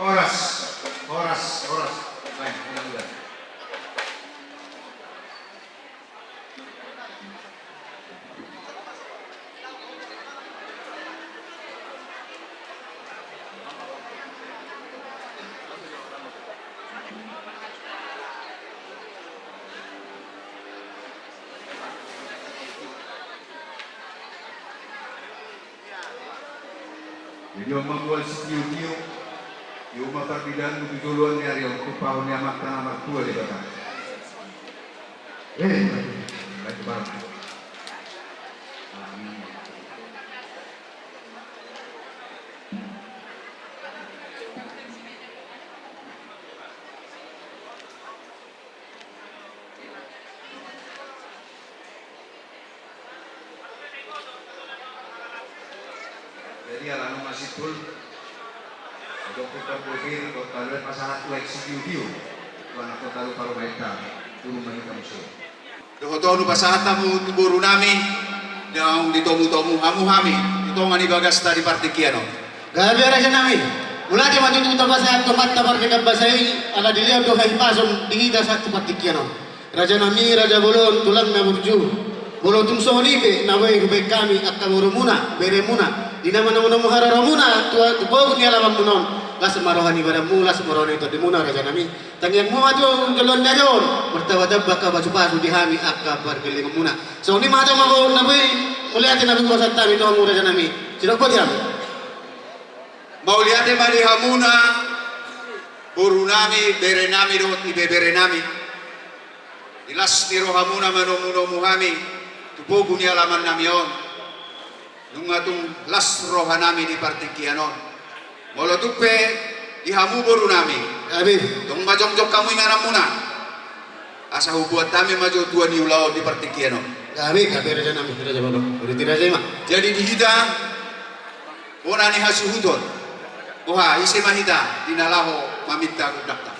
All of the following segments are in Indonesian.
Oras, oras. Baik, ulang. Yung membuat studio, yung makarbidan mo tutuluan niya rin kung paano niya magtua di ba? Baik banget. Jadi alam masih full. Untuk kita berpikir kalau pasangan tu executive, mana kau tahu kalau mereka dulu mereka musuh. Dohotono pasahata mo tuburo nami, yang ditomu-tomu hamu-hami, ito nga nibagas tadi partikiano. Gabi ara siya namin. Mula di matututo ba sa tomat na partikan ba sa'yo, ala dilihan do kay pasong dihita sa partikiano. Raja nami, Raja Bolon, tulang na burju. Bolon tumsonipe, naway hubay kami at kamurumuna, beremuna. Di naman naman muhararamuna, tuwa niya lamang munon. Las marohani pada mula semarone itu di muna Raja nami. Tangian mu maju jalon nyajon. Bertawadab baka baju-baju dihami akka bergeling muna. So ni mata mau nabi, muliatin nabi kuasa tami itu mu Raja nami. Tidak kau diam. Mau lihat mali hamuna, buru nami, bere nami dot ibe bere nami. Ilas tiro hamuna manomuno muhami, tupogu ni alaman nami on. Nungatung las roha nami di partikianon. Molo tupe di hamu buru nami. Amin. Tung majong-jong kamu ingaram muna. Asa hubuat kami maju tua ni ulau di partikianon. Amin. Amin Raja nami, Raja Bolon. Udah tidak saya mah. Jadi di hita, bona ni hasuhuton. Buha isi mahita dinalaho maminta kudakta.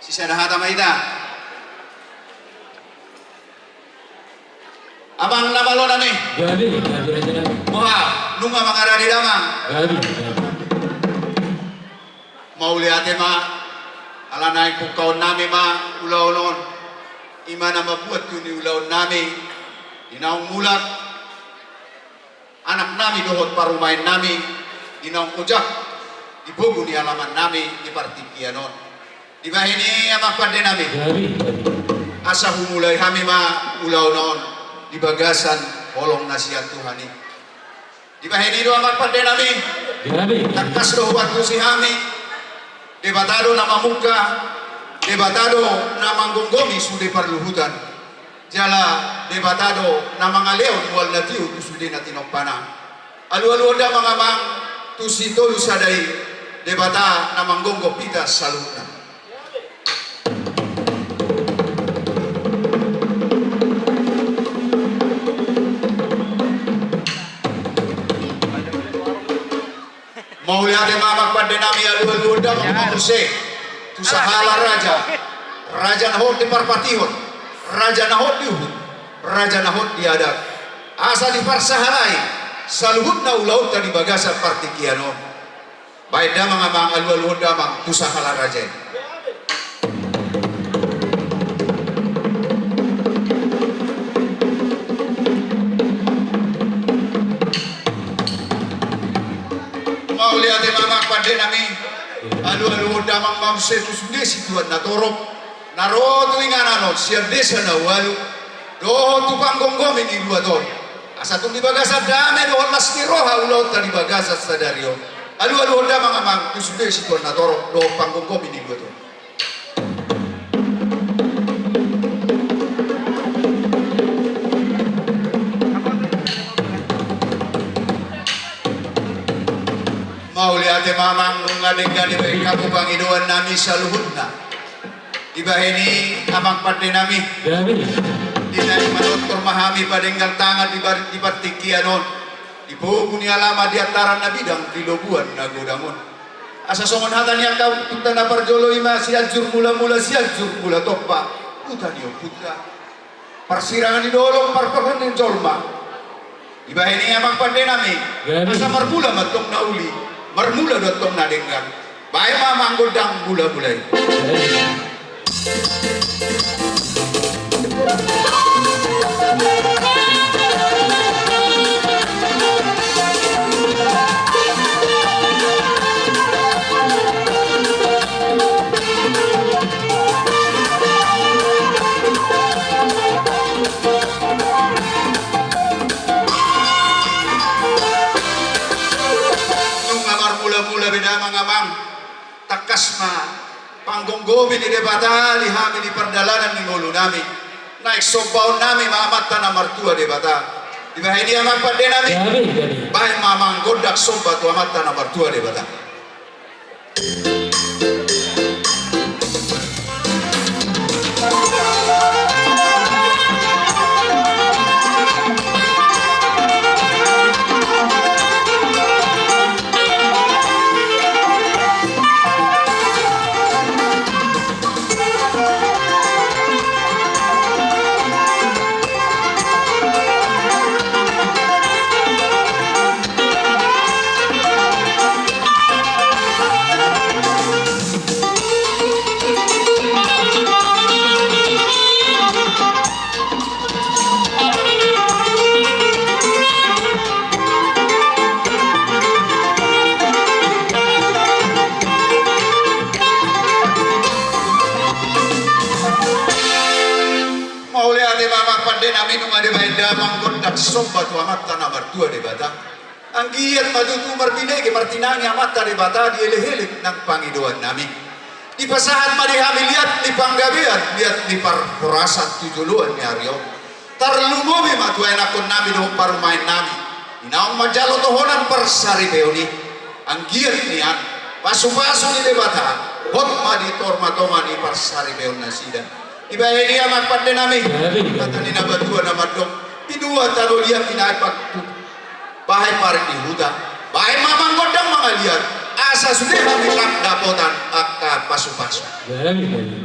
Sisa dahata mahita. Abang nabalo nami. Gabi Raja nami. Buha nunga mangaradi damang. Gabi. Mau lihat ma ala naik kau nami ma ulau non. Imana mabuat tu ni ulau nami. Inaung mulak. Anak nami dohot parumain nami. Inaung ujak dibugu di halaman nami di partikianon. Di bahini amak pande nami. Gabi. Asa humulai kami ma ulau non di bagasan olong nasihat Tuhan ini. Di bahini do amak pande nami. Gabi. Takas do waktu si kami. Debatado nama muka, debatado nama gonggomi sudah perluhutan. Jala debatado nama ngaleon wal natiu tu sudah natinopana. Alu-alu ada mangamang tu sito lusadai debata nama gonggo pita saluna. Mau lihat mamak pada nami alu-alu ada mengurse tu sahala raja nahot di parpatihon, raja nahot di uhud, raja nahot di adat, asa di parsahalai, saluhut na ulaut tadi bagasa partikianon, baik damang amang alu-alu damang tu sahala raja. Mau lihat mamak pada nami alu-alu damang mamse tu sudah situan na torok narotu inganano siar desa na walu doho tu panggonggomi ni dua ton asa tu di bagasa dame doho lastiroha ulau tadi bagasa sadario alu-alu damang amang tu sudah situan na torok doho panggonggomi ni dua ton. Mau lihat mamang ngadeng-gadeng mereka pangiduan nami saluhutna. Iba ini amang pada nami. Gabi. Dinani manontor mahami padenggal tangan di partikianon. Di buku ni alama di antara nabidang di lobuan nagodamon. Asa songon hatan yang kau tutana parjolo ima sialjur mula-mula sialjur mula topa. Puta niyo putra. Persirangan di dolong parparan jolma. Iba ini amang pada nami. Asa marbula matong nauli. Marmula dotong nadenggan Baik mamang godang gula-gulay. Garabi. Nung ngamar mula-mula bina mga mang takas ma panggonggobi ni debata lihami di perdalanan ni ngulu nami naik sobaw nami mamata na martua debata di bahay dia mapande nami Garabi, garabi. bahay mamang godak soba tu amata na martua debata. Mauli ate mama pande nami nung ade bahinda manggon dak somba tu amata na martua de bata. Ang giat madutu marbine ke martinangi amata de bata di elehelik nang pangiduan nami. Di pasahan madihami lihat di panggabian lihat di parporasat tujuluan ni Aryo. Tarlumobi matu enakon nami do parumain nami. Inaong majalo tohonan persari beoni. Ang giat niat pasu-pasu di de bata. Hot maditor matoma ni persari beon nasida. Iba ini amat pandai nami. Kata ni nama dua nama dong. Dua taruh lihat pinai paktu. Bahai parik di hutan. Bahai mamang godang mangalian. Asa sudah kami lak dapotan akka pasu-pasu. Garabi, garabi.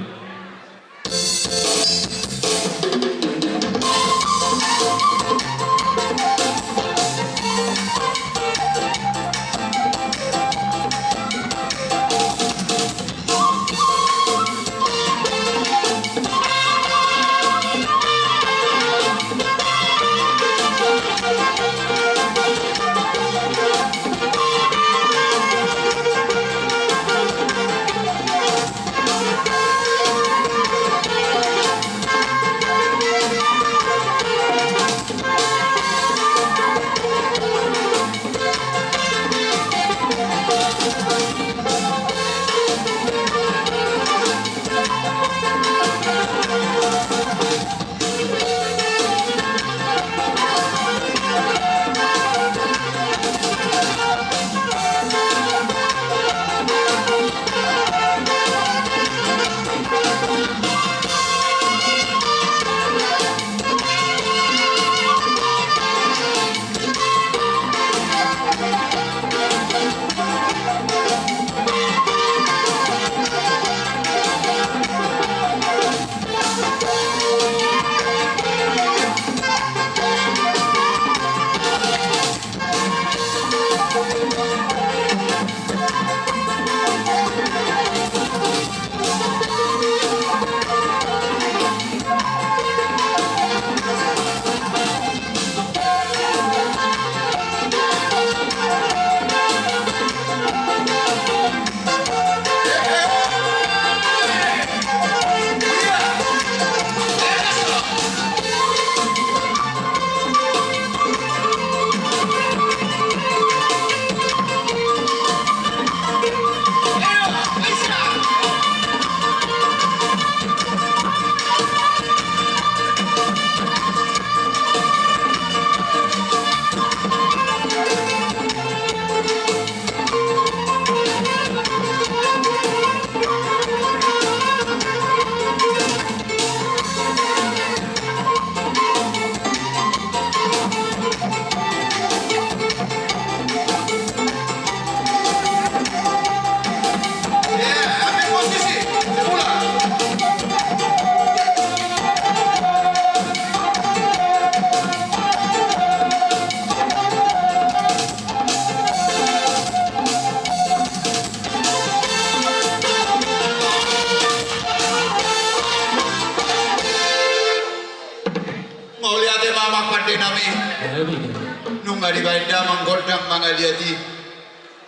Nung adibanda manggodang mga liyati,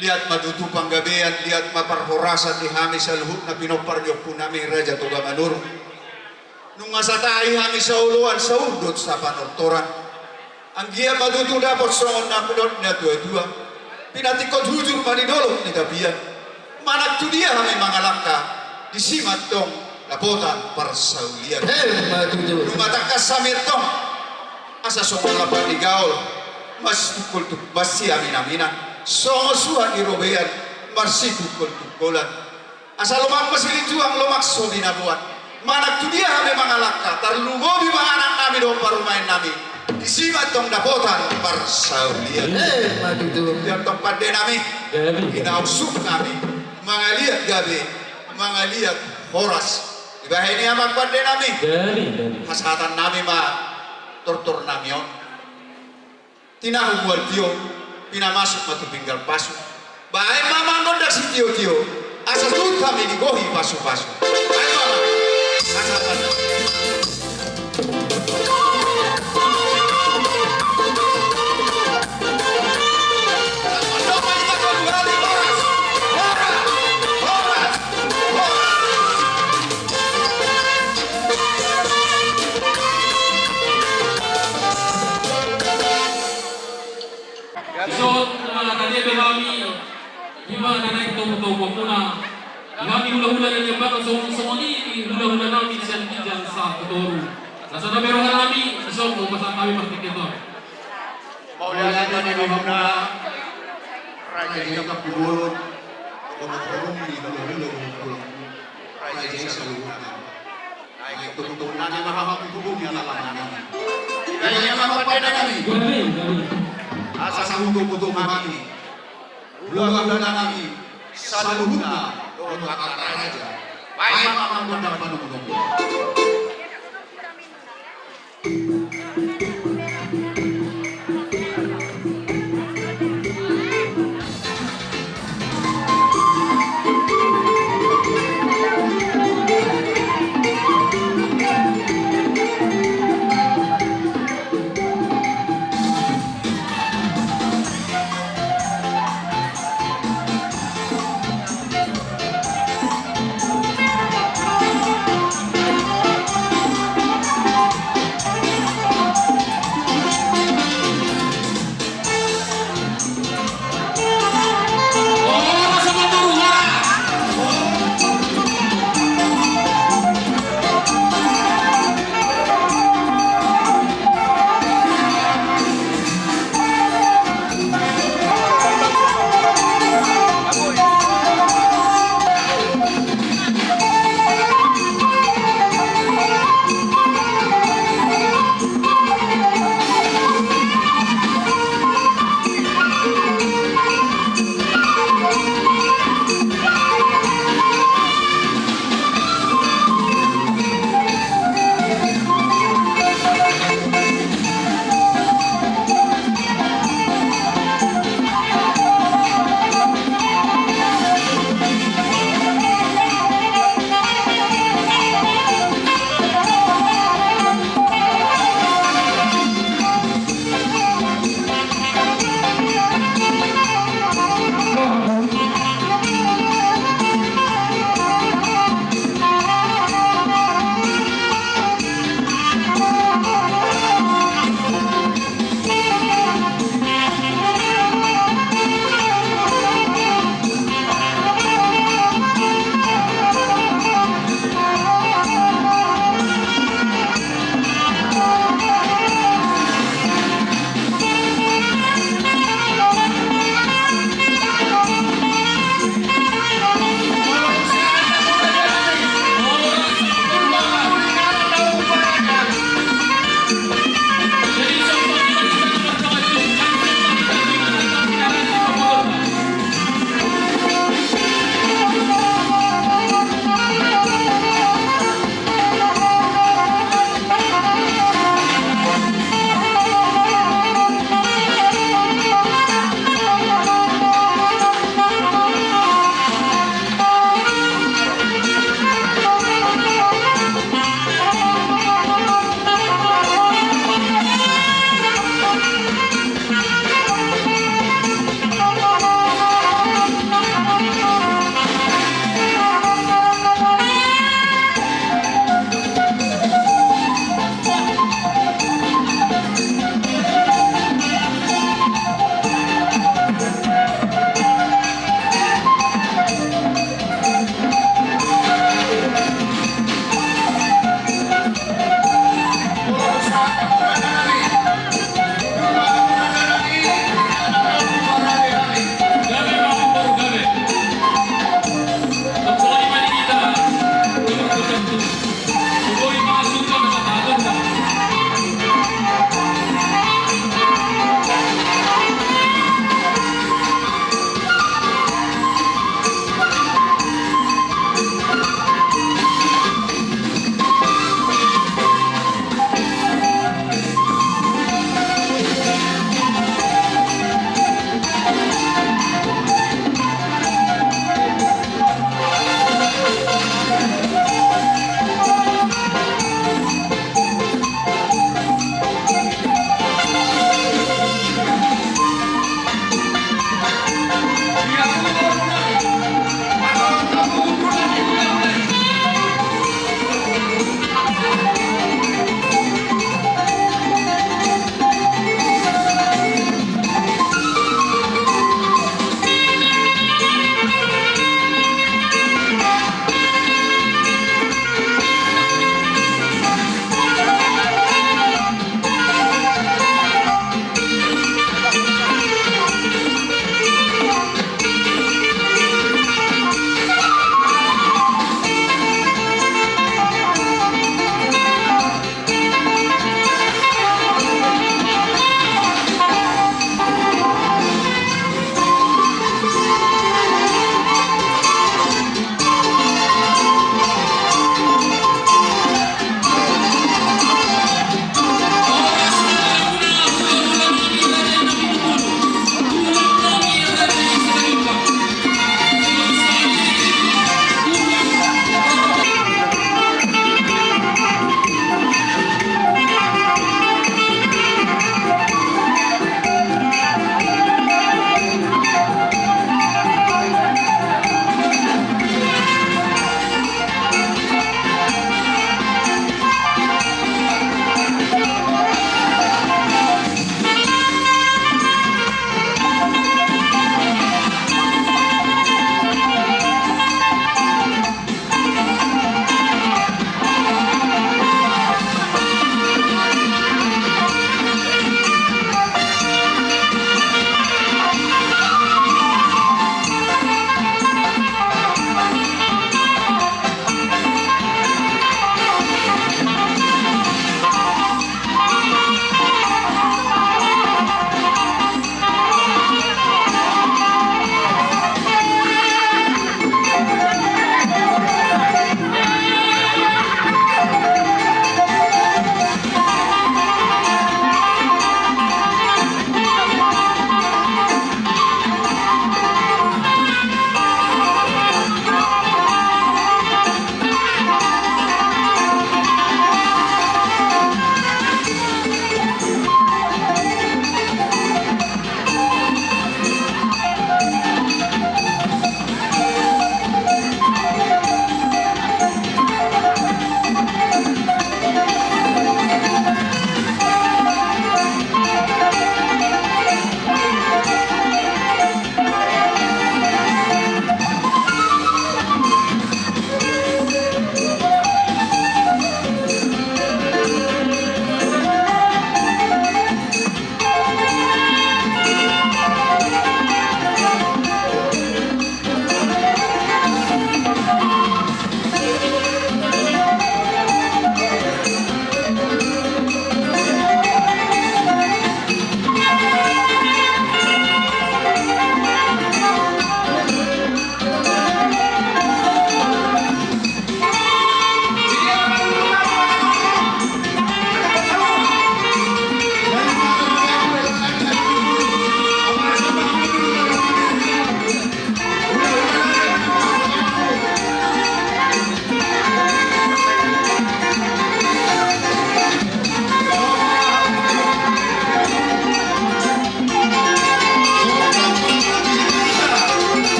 lihat madutupang gabian, lihat maparhorasan ni Hami sa luhut na pinoparyok po namin Raja Tugamanur. Nung asatay Hami sa uluan sa undot sa panortoran, ang giya madutu dapat songon na pinot na tua-tua, pinatikot hujur manidolok ni Gabian. Manak tu dia Hami mga langka, disimat tong lapotan parsaulian. Matuju. Nung matakas sa mirtong, asa songon lapan ni gaol, mas tukul tuk basi amin-aminan. Songo suhan di robean, marsi tukul tukulan. Asa lumak masilin juang lumak so binabuan. Manak tu dia Hami mga langka, tarlugobi mga anak nami do parumain nami. Disimat tong dapotan parsaulian. Matuju. Yang tong pande nami, Gabi. inausuk nami, mga liat gabi, mga liat horas. Ibahin niya magpande nami. Gabi. Hasatan nami ma tortor nami on. Tinahumual tiyo, pinamasok matupinggal paso. Bahay mamanggon dak si tiyo-tiyo, asa tuut kami digohi paso-paso. Ay mama, hasatan nami. Isot na kadebe kami, iba na naitutubo ko na kami hula-hula na niya ba so ni hula-hula namin siya diyan sa Totoro. Nasa namerohan namin, isot kung basta kami magtikito. Maulian na ni Mama Raja yang kapulot, kumutulong ni Lolo Raja yang salutan. Naik tutulong na ni makakapubog niya lalangan. Kaya niya mapapenda namin. Gabi. Asa hukum-hukum kami, hula-hula kami, sa luhut na, doon makakaraja. Baik mamang ng panunong.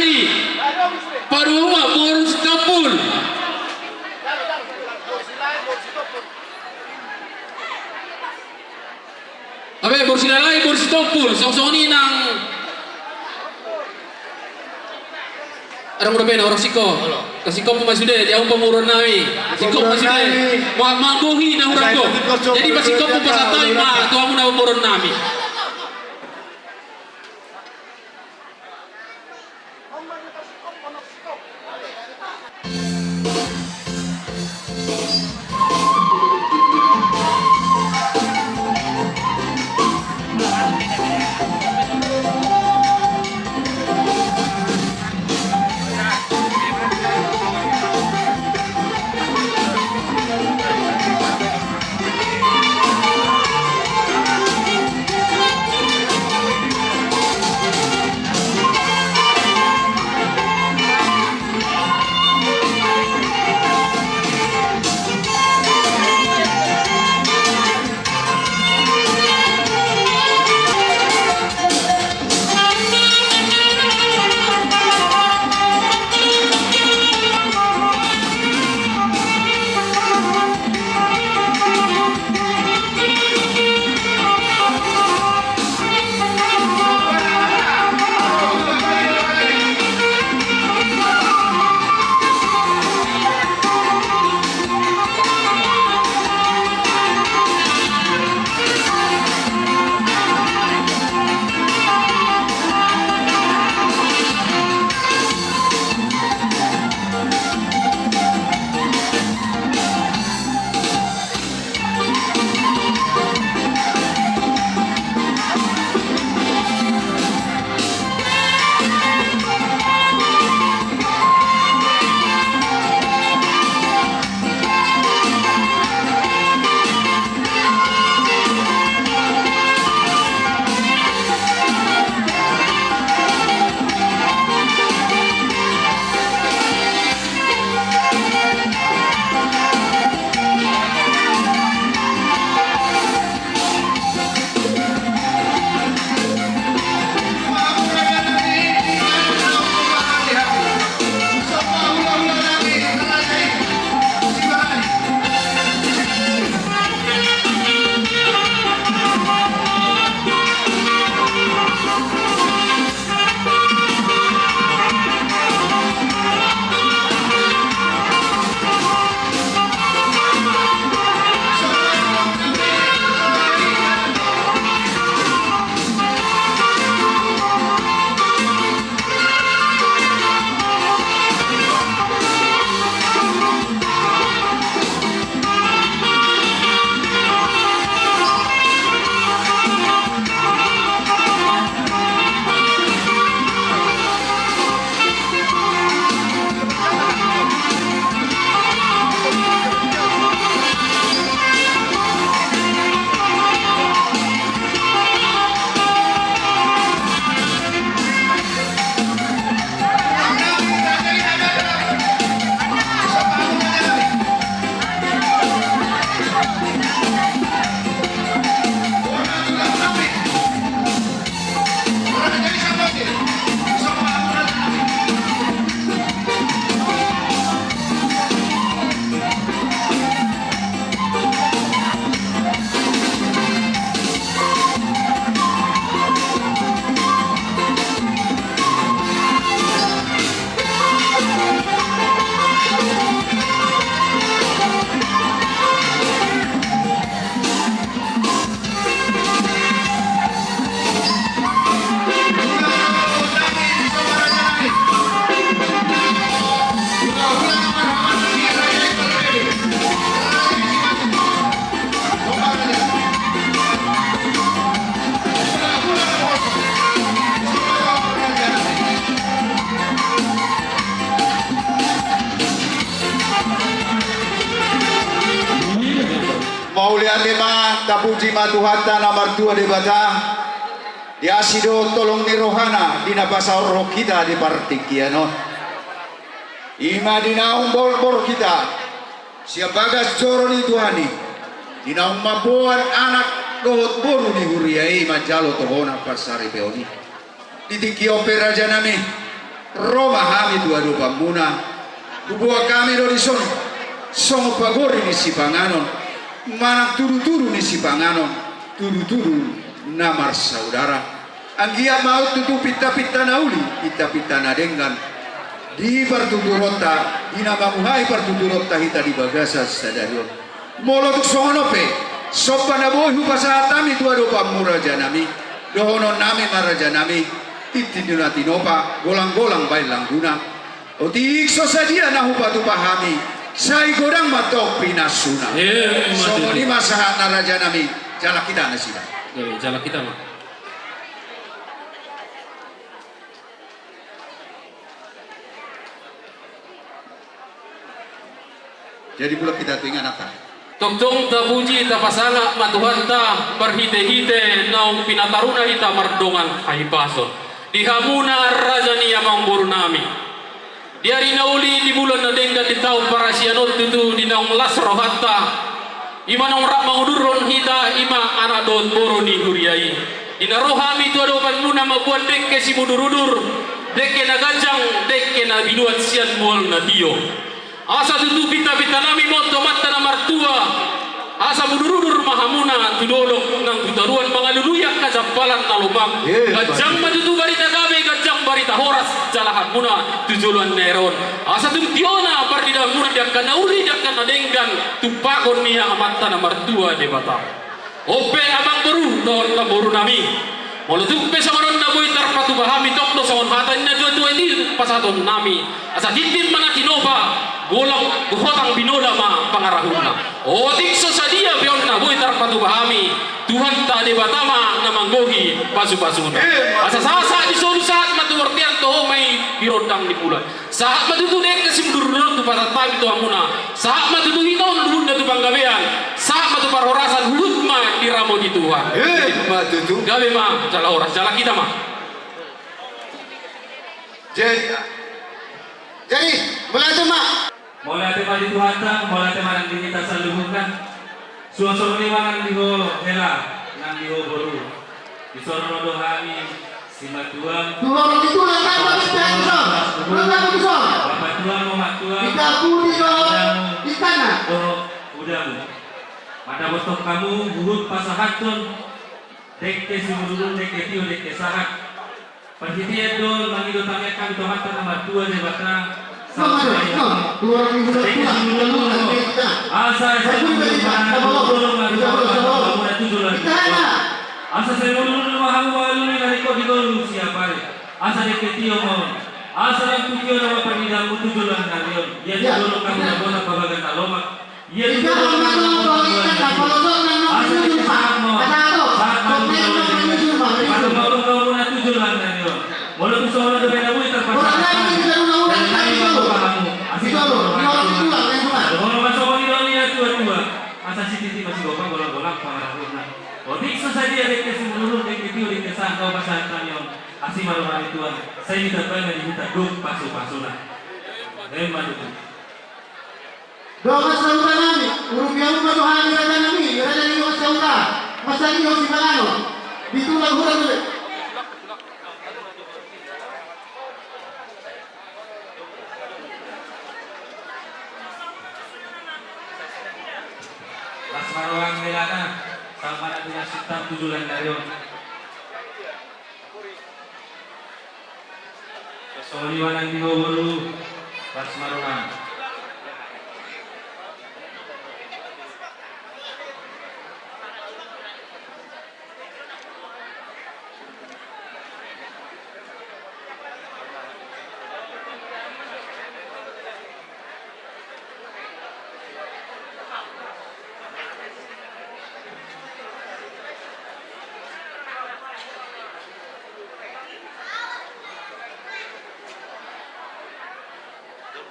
Borsinalai. Padua Borus Kapul. Abe Borsinalai Borus Kapul. Songsoni nang orang udah bena orang siko. Kasiko pemasude dia pemurun nami. Siko pemasude. Manggohi na hurang ko. Jadi pasiko pemasude ma tuamu na pemurun nami. Maulia lima tapuji matuhata nomor 2 di Batang. Di asido tolong ni rohana di nabasa roh kita di partikiano. Ima di naung bor kita. Siap bagas joro ni Tuhani. Di naung mabuan anak dohot boru ni huriai majalo tohona pasari peoni. Di tiki opera janami. Roma hami dua pamuna bubuha kami dorison songo pagori ni si panganon manang turu-turu ni si panganon turu-turu namar saudara anggia mau tutup pita-pita nauli pita-pita nadenggan di partudurota inamamuhai partudurota hita di bagasa sadarion molotuk songonope sopana boy hupasahatami dua pamura janami dohono nami marajanami itindunatinopa golang-golang bail langguna otikso sadia nahu batu pahami sai godang matok pinasuna songo lima sahat narajanami jala kita nasida Jalan kita mah. jadi pula kita tuh ingat apa Tongtong ta puji ta pasanga matuhan ta marhite-hite naung pinataruna hita mardongan haipason dihamuna rajani amang burunami diari nauli di bulan na dengga di tahun parasianot itu di naung lasro hatta imanong rak mangudurron hita ima anak don boroni huriai inarohami tu adopan muna mabuan dekke si mudurudur dekke na gajang dekke na binuat sian mual na dio asa tutu pita-pita nami moto mata na martua asa mudurudur mahamuna tudolok nang tutaruan mga luluyak kajampalan na lubang gajang matutu barita gabe gajang barita horas jalahan muna tujuluan neron asa tutiona partida muna diak kanauli diak kanadenggan tupakon niya amata na martua de bata ope abang baru don laburu nami Molutuk pe sama ron na boy tarpatu bahami tokno sa hatan na dua ini pasaton nami asa hitin mana tinova golang buhotang binola ma pangarahuna otik so sadia bion na boy tarpatu bahami Tuhan tak debatama na manggogi pasu-pasuna asa sasa di solu saat matuwartian to may birondang di bulan saat matutudek kasi mudurun tu pasat tabi to amuna saat matutuhinon hulun na tu panggabean saat matuparorasan hulun ma diramo di Tuhan matutu gabe ma jala oras jala kita ma Jadi mulai itu mak Mulai tema di Tuhan, mulai tema yang kita saluhurkan. Suasana ni mangan diho hela, nang diho boru. Disoro dohami simatuang. dua orang itu nak apa kita berapa besar Bapak tuang mau tuang. kita pudi di tanah Oh, udamu. Pada bostok kamu burut pasahatun. Dekke simurun dekke tio dekke sahat. Perhitian dol mangido tanyakan tomat nomor 2 di batang. dua orang itu Asa asa saya mulun mahamu dari kau digolu siapa asa deketio mau asa yang tukio nama pernidang tujulan kalian dia digolu kamu nak bona pabagan taloma dia digolu kamu asa deketio mau saat kamu mau kamu nak tujulan kalian mulut usaha ada beda buat terpaksa asa si titi masih gopang golak-golak pangarahuna. Odik saja dia dekat semulur dekat itu dekat sah kau pasal kanion. Asih malu-malu tuan. Saya minta banyak minta duk pasu-pasuna. Hemat itu. Doa saudara kami, urubiang Tuhan raja kami, raja ni saudara. Masa ni si Malano. Bitulah hurang dulu. Maruang melana sama dengan sitam tujulan darion. Kesoli wanang di bawuru pas maruang.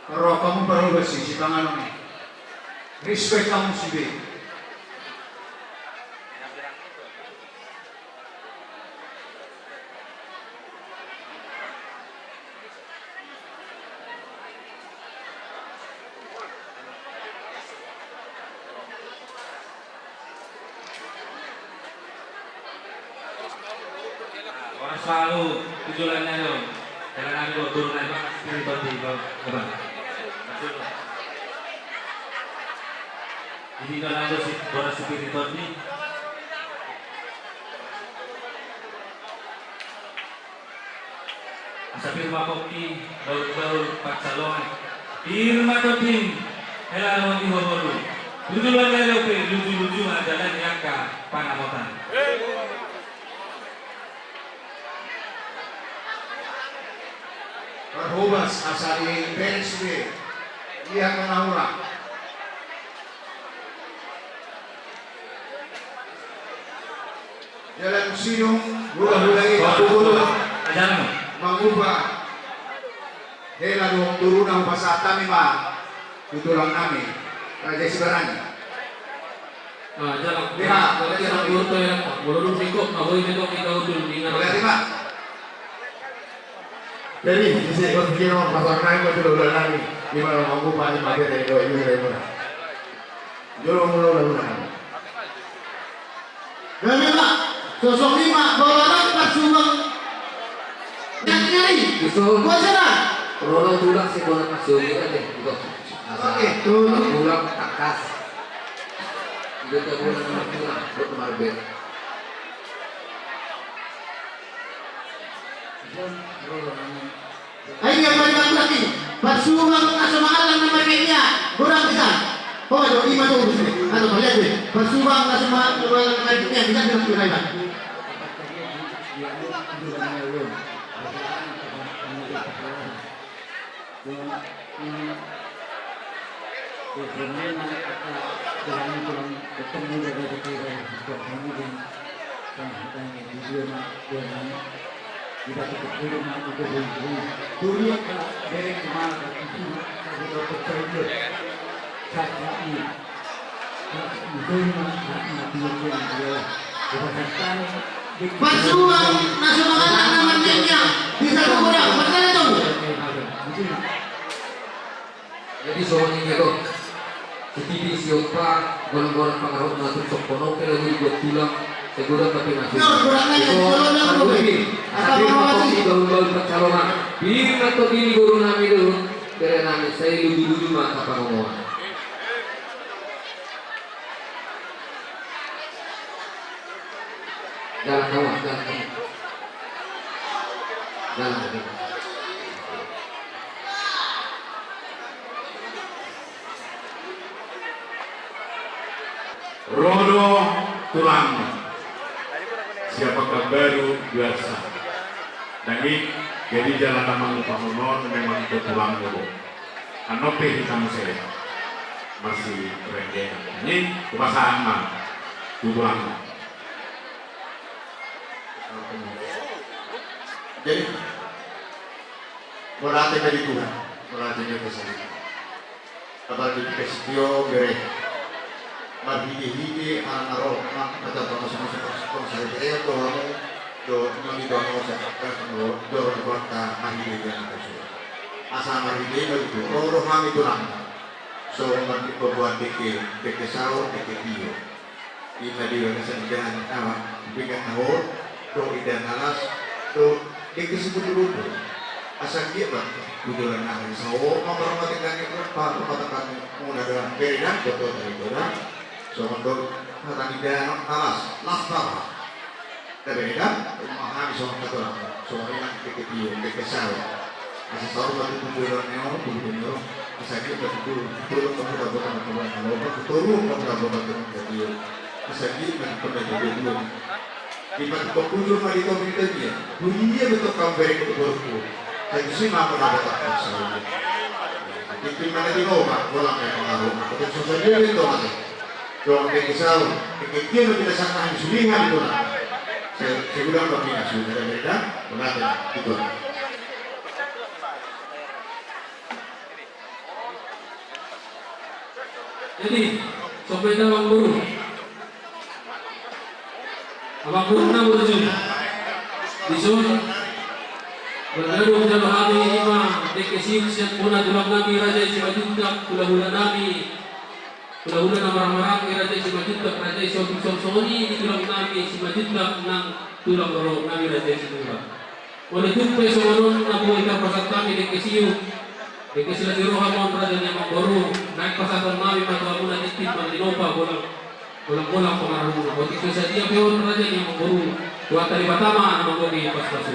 Kalau kamu perlu bersih si tangan ini, respect kamu si B. Orang selalu tujuannya dong. Kailangan namin turun na iba. Spiritual di ba? Diba? Hindi na lang si para spiritual di. Sa firma ko ni Daud Pagsalongan. Firma ko din. Kailangan mo ihoboro. Lujulan na lang luju-luju na jalan yang ka pangamotan. Perhubas asari PSB yang menahura. Jalan Sinong, hula-hulai Kapugulu, Ajaran mo. mengubah hela dong turunan pasata mima tutulang nami Raja Sibarani. Jalan Lihat, jalan burto yang bolong sikop, ahoy nito kita udul Boleh ingat. terima? Jadi, isi konfirmasi pasangan itu dulu lagi. Di mana mampu pakai materi itu ini mana? Jurung mulu. Gamila, sosok lima, bawalan pasukan nyari. Gusto Gua sana. Rolong tulak sih bola kasih kita deh, gitu. Oke, tulak. Tulak takas. Kita bola nomor tulak, buat marbet. Ayo yang balik lagi. Pasukan nasional nama mainnya. Kurang bisa. Oh, ada lima tuh. Atau lihat deh. Pasukan nasional nama mainnya bisa bilang kira-kira. Pasukan nasional nama mainnya bisa kurang. Betul itu. Jadi soalnya itu, si siapa golong-golong pengaruh ngatur sokono kalau dibuat tulang, segera tapi masuk. Kurang aja. Kalau Tapi kalau di gaul-gaul percalonan, bikin atau gini guru nami dulu, karena nami saya luju-luju maka pangomongan. Jalan kawan, jalan kawan. Jalan kawan. Rodo tulang. Siapakah baru biasa. Dan jadi jalan nama Pahonon memang itu tulang dulu. Anope hitam saya masih rengge. Ini kebasahan mah tulang. Jadi berarti dari Tuhan, berarti dari kesalahan. Apalagi dikasih dia beri. Marhidi anaro mak kata sama saya dia do nami do no sa do kota marhidi dia itu. Asa marhidi itu oro kami tulang. So marhidi buat deke sahur deke bio. Di tadi ada senjata apa bikin sahur do idan alas do deke sebut dulu. Asa dia bang bujulan ahli sahur mau bermati kami berapa katakan muna ada beridan betul dari orang. So untuk hatang ida alas lastar, tapi kan memahami soal kata soalnya kekepiu kekesal, asal tahu lagi tujuan neo tujuan asal kita betul kamu dah bukan kawan kalau betul kamu dah bukan kekepiu, asal kita pernah jadi dua, di mana pengunjung mari kau minta dia, dunia betul kamu beri keberku, saya sih mampu dapat asal, di mana di rumah, bolang yang mengaruh, tapi susah dia itu macam. Doang kesal, kekecil tidak sangka yang sulingan itu lah. Saya bilang begini, sudah beda, benar itu. Jadi, sampai abang guru na berjun. Di zon berlalu dalam hari ini mah dekesir siap puna dalam nami raja Sibajutak hula-hula nami. Hula-hula na marang-marang Raja Sibajutak, Raja Sibajutak di tulang nami Sibajutak ng tulang baro nami Raja Sibajutak. Oleh tumpe seorang nabu ikan pasar kami di kesiu, di kesiu di rohamon raja yang membaru naik pasar kami matu aku nanti timah di nopa bolang pengaruh. Waktu itu saya dia peon raja yang membaru dua kali pertama nama di pas pasar.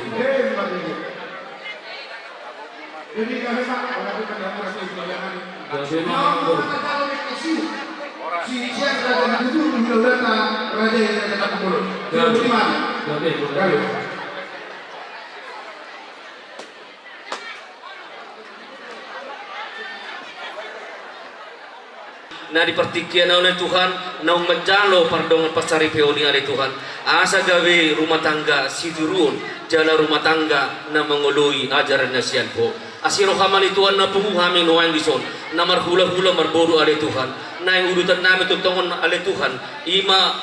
Jadi kami Pak, orang itu yang merasa jangan. Jadi memang Si Sian raja itu menjelata raja yang ada kata mulut. Jadi gimana? Jadi. na dipertikian oleh Tuhan na menjalo pardongan pasari peoni oleh Tuhan asa gawe rumah tangga sidurun jala rumah tangga na mengului ajaran nasian po asiro hamali Tuhan na pumuhami noang dison na marhula-hula marboru oleh Tuhan na yang urutan namin tutongon oleh Tuhan ima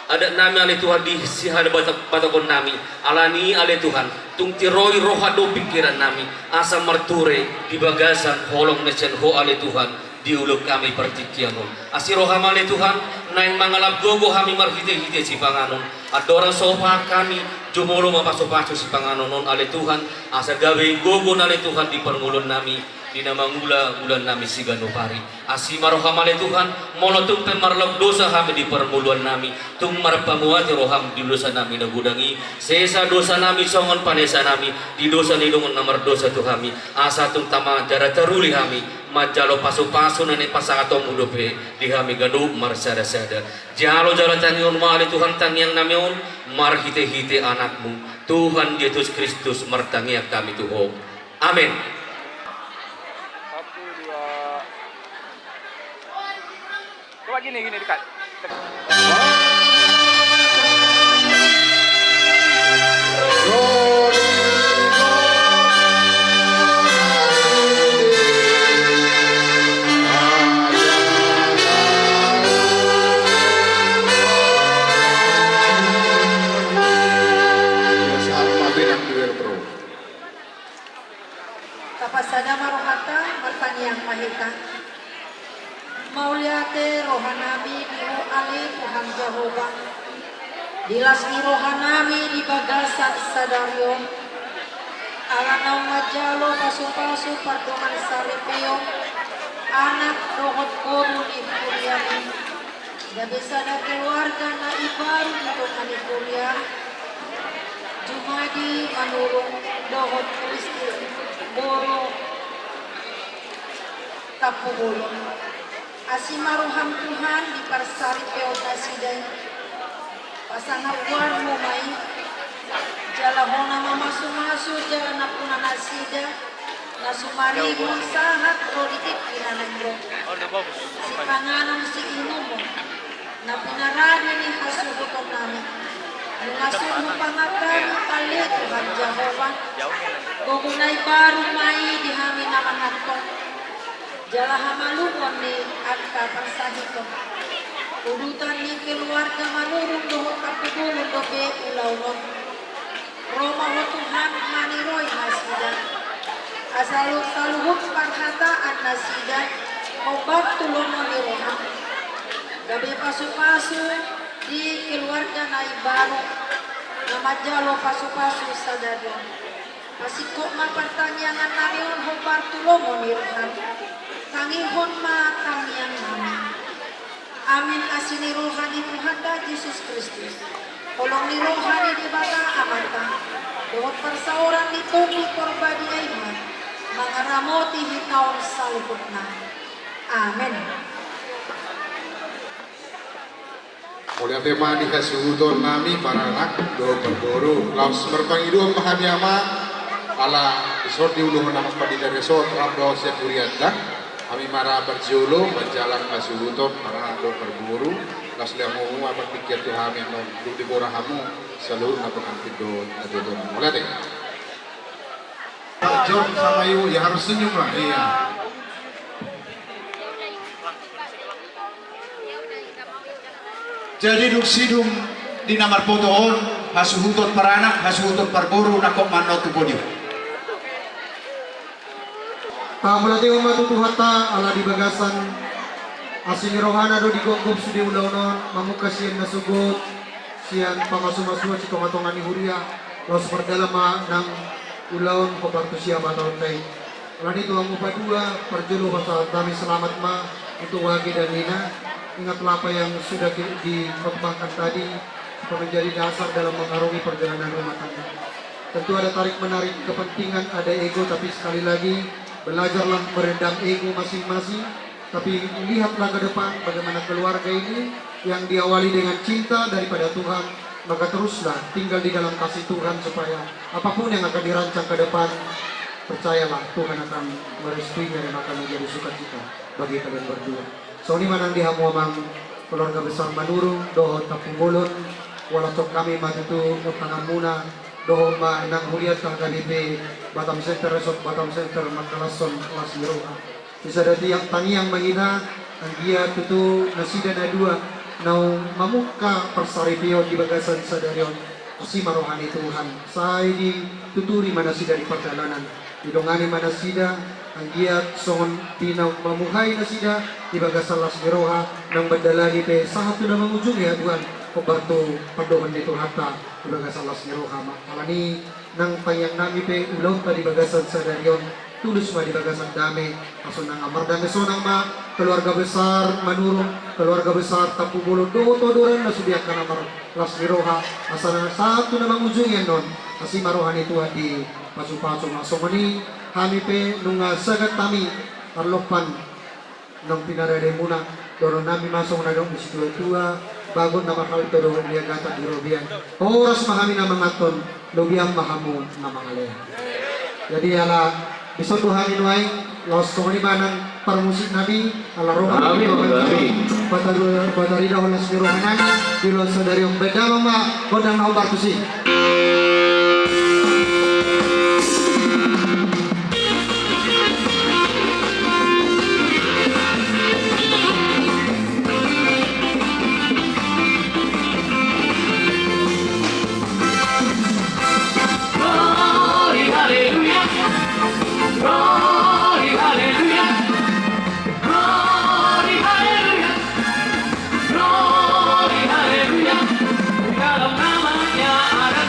ada nami oleh Tuhan di sihada batakon nami alani oleh Tuhan tung tiroi rohado pikiran nami asa marture di bagasan holong nasian ho oleh Tuhan diuluk kami pertikian asiro hamale Tuhan naing mangalap gogo kami marhite-hite si panganon adorang sopa kami jumolo mapaso-paso si panganon non ale Tuhan asa gawe gogo nale Tuhan di perngulon nami di nama bulan nami sigano pari asimaro hamale Tuhan molotung pemarlok dosa kami di permuluan nami tung marpamuati roham di dosa nami nagudangi sesa dosa nami songon panesa nami di dosa nidungon namar dosa tu kami asa tung tama jara teruli kami majalo pasu-pasu nani pasangato mudope di kami gadu marsada-sada jalo jalo tangion mali Tuhan tangiang namion marhite-hite anakmu Tuhan Yesus Kristus martangiak kami Tuhan amin. Coba gini dekat. Kapasada marohata martaniang mahita mauliate rohanami biru ali Tuhan Jehovah dilasni rohanami di bagasan sadaryo alanau majalo pasu-pasu pardongan saripio anak rohot koru di kuriami dabesada keluarga na ibaru di tongani kuria jumadi manurung dohot Kristi boro tapubulong asimaruham Tuhan di parsari peotasiday pasangapuan mo may jalahona mamasu-masu jala na puna nasida na sumaribong sahat politik kinanagro si panganom si ino mo na pinarani ni hasuhuton namin Nungasun mo pangakan kali Tuhan Jehovah Gugunay baru may di hami naman nato Jala hamalungon ni at kapansahito Udutan ni keluarga manurong dohot kapugulong dobe ulawon Roma ho Tuhan maniroy nasida Asalut-saluhut panhataan nasida Obat tulungan ni Roma Gabi pasu-pasu di keluarga na ibaro na majalo pasu-pasu sa dadon pasiko mapertanyangan namin hubar tulong mirhan kangihon makamyan namin amin asini rohani Tuhan da Yesus Kristus kolong ni rohani di bata amata dohot persauran ditunggu korbadi aiman mangaramoti hitaon salukut na amin. Oleh tema di kasuhuton nami para anak do berburu laus berpangiduan pahami ama ala resort diuluh nama padida resort rabdo sekuriata kami mara berjolo berjalan kasuhuton para do berburu laus lemu apa pikir tu kami non di borahamu seluruh napa kantido adon oleh deh John sama Yu ya harus senyum lah iya. Jadi duk sidung di namar potohon hasuhutot paranak hasuhutot parburu nakok manot tupodio. Pamulati umat tuhata ala di bagasan asing rohana do digogop sudi ulaunon mamukasian nasugot sian pamasu-masu si tomatongan ni huria los perdalama ng ulaon ko partusya batawon tay. Alam itu ang upadua perjulu basa kami selamat ma itu wagi dan Nina. Ingatlah apa yang sudah dikembangkan tadi menjadi dasar dalam mengarungi perjalanan rumah tangga. Tentu ada tarik menarik kepentingan, ada ego, tapi sekali lagi belajarlah meredam ego masing-masing. Tapi lihatlah ke depan bagaimana keluarga ini yang diawali dengan cinta daripada Tuhan, maka teruslah tinggal di dalam kasih Tuhan supaya apapun yang akan dirancang ke depan, percayalah Tuhan akan merestuinya dan akan menjadi sukacita bagi kalian berdua. So ni manang dihamuamang keluarga besar Manurung, doho tapungulon, wala cok kami matutu utangan muna, doho ma nang huliat kang kalibe Batam Center Resort Batam Center Makalason Kelas Miroha. Bisa dati yang taniang mangina ang dia tutu nasida na dua nau mamuka persaripio di bagasan sadarion asima rohani Tuhan. Saya di tuturi manasida di perjalanan. Didongani manasida ang dia songon tinaw mamuhay nasida di bagasan Las Miroha nang badalani pe sahat na mangujung ya Tuhan kobarto padohan nito hata di bagasan Las Miroha. Alani nang payang nami pe ulaw ta di bagasan sadarion tulus ma di bagasan dame aso nang amardame sonang ma keluarga besar Manurung, keluarga besar Tapubolo do todoran na sudiakan amar Las Miroha asana satu na mangujung yan non asi marohani Tuhan di pasu-pasu masomani kami pe nunga sagat kami arlopan nang pinarade muna doro nami masong na dong isi tua bago na makal todo dia gata di robian oras mahami na mangaton lobiang mahamu na mangale. Jadi ala besok Tuhan inuai los kemanimanan permusik nabi ala rohani batari dahon Las Miroha nami di los dari beda mama kodang na bartusi. Dalam namanya ada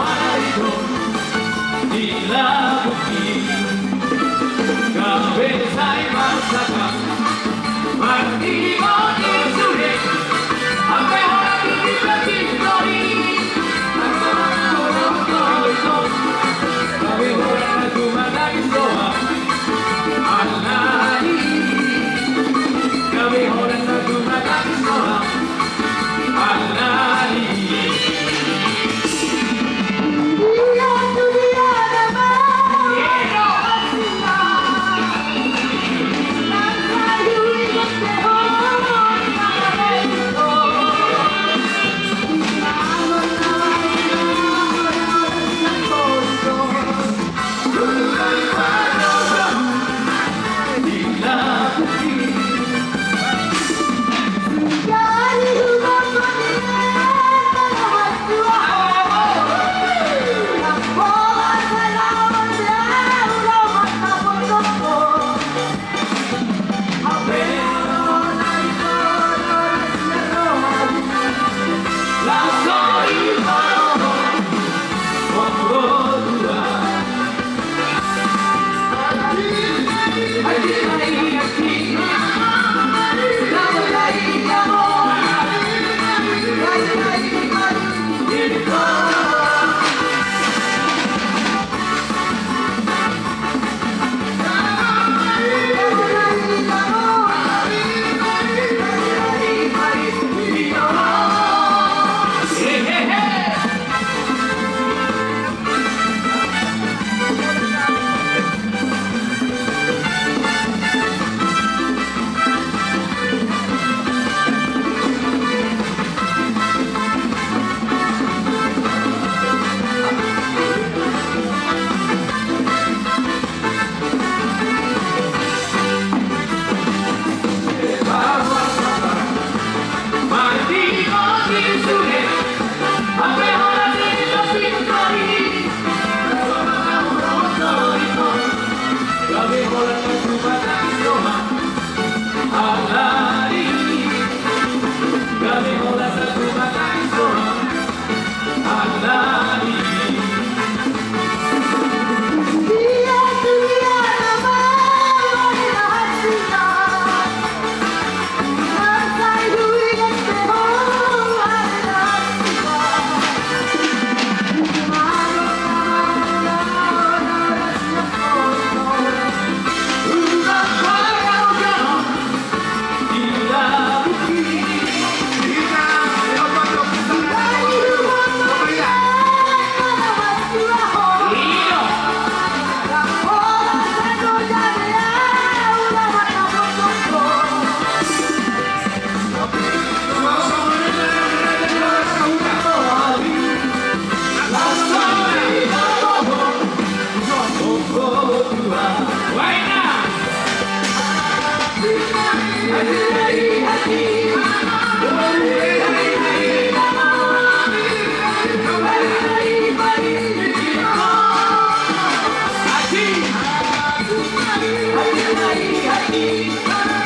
itu Ila bukti Kabesai masakan Mati mati sulit Apa orang ini berarti story Tapi orang cuma nangis doang Alai Kami orang cuma nangis doang Alai Hati, hati, hati, hati.